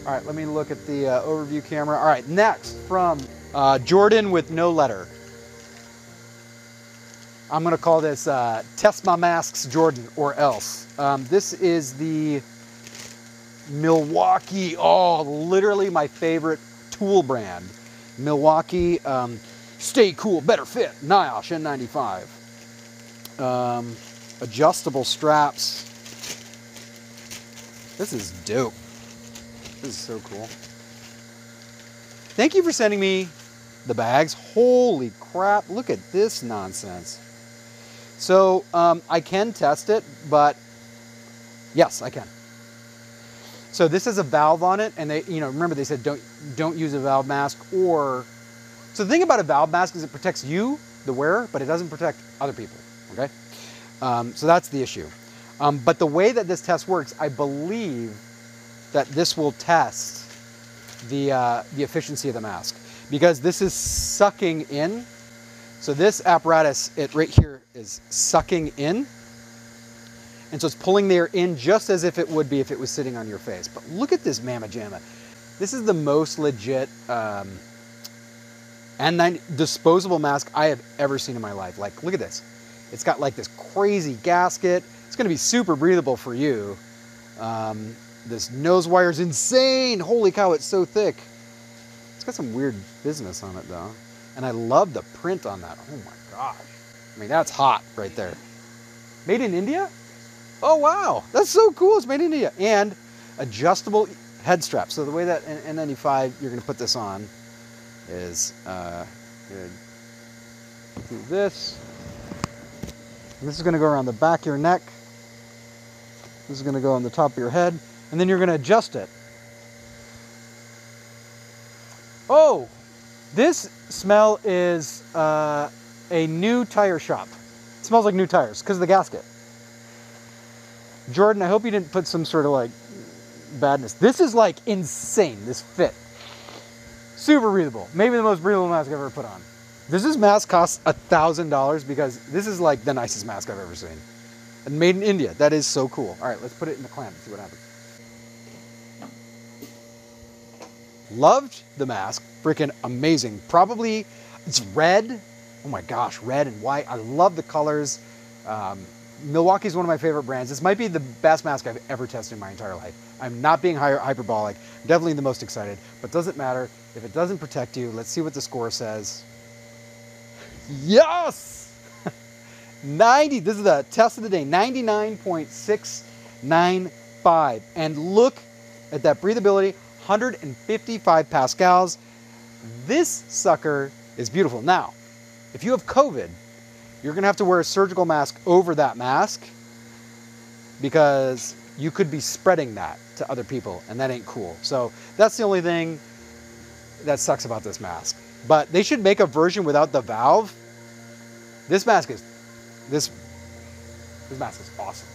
All right, let me look at the overview camera. All right, next from Jordan with no letter. I'm gonna call this Test My Masks Jordan or else. This is the Milwaukee, oh, literally my favorite tool brand. Milwaukee, Stay Cool, Better Fit, NIOSH N95. Adjustable straps. This is dope. This is so cool. Thank you for sending me the bags. Holy crap, look at this nonsense. So I can test it, but yes, I can. So this has a valve on it, and they, remember they said don't use a valve mask or. So the thing about a valve mask is it protects you, the wearer, but it doesn't protect other people. Okay, so that's the issue. But the way that this test works, I believe that this will test the efficiency of the mask because this is sucking in. So this apparatus, right here is sucking in. And so it's pulling the air in just as if it would be if it was sitting on your face. But look at this mamma jamma. This is the most legit N90 disposable mask I have ever seen in my life. Like, look at this. It's got like this crazy gasket. It's gonna be super breathable for you. This nose wire is insane. Holy cow, it's so thick. It's got some weird business on it though. And I love the print on that. Oh my gosh. I mean, that's hot right there. Made in India? Oh wow, that's so cool. It's made in India. And adjustable head strap. So the way that N95 you're gonna put this on is do this. And this is gonna go around the back of your neck. This is gonna go on the top of your head. And then you're gonna adjust it. Oh, this smell is a new tire shop. It smells like new tires because of the gasket. Jordan, I hope you didn't put some sort of like badness. This is like insane, this fit. Super breathable. Maybe the most breathable mask I've ever put on. This mask costs $1,000 because this is like the nicest mask I've ever seen. And made in India. That is so cool. All right, let's put it in the clamp and see what happens. Loved the mask. Freaking amazing. Probably, it's red. Oh my gosh, red and white. I love the colors. Milwaukee is one of my favorite brands. This might be the best mask I've ever tested in my entire life. I'm not being hyperbolic. I'm definitely the most excited, but doesn't matter. If it doesn't protect you, let's see what the score says. Yes! 90, this is the test of the day, 99.695. And look at that breathability, 155 pascals. This sucker is beautiful. Now, if you have COVID, you're gonna have to wear a surgical mask over that mask because you could be spreading that to other people and that ain't cool. So that's the only thing that sucks about this mask. But they should make a version without the valve. This mask is awesome.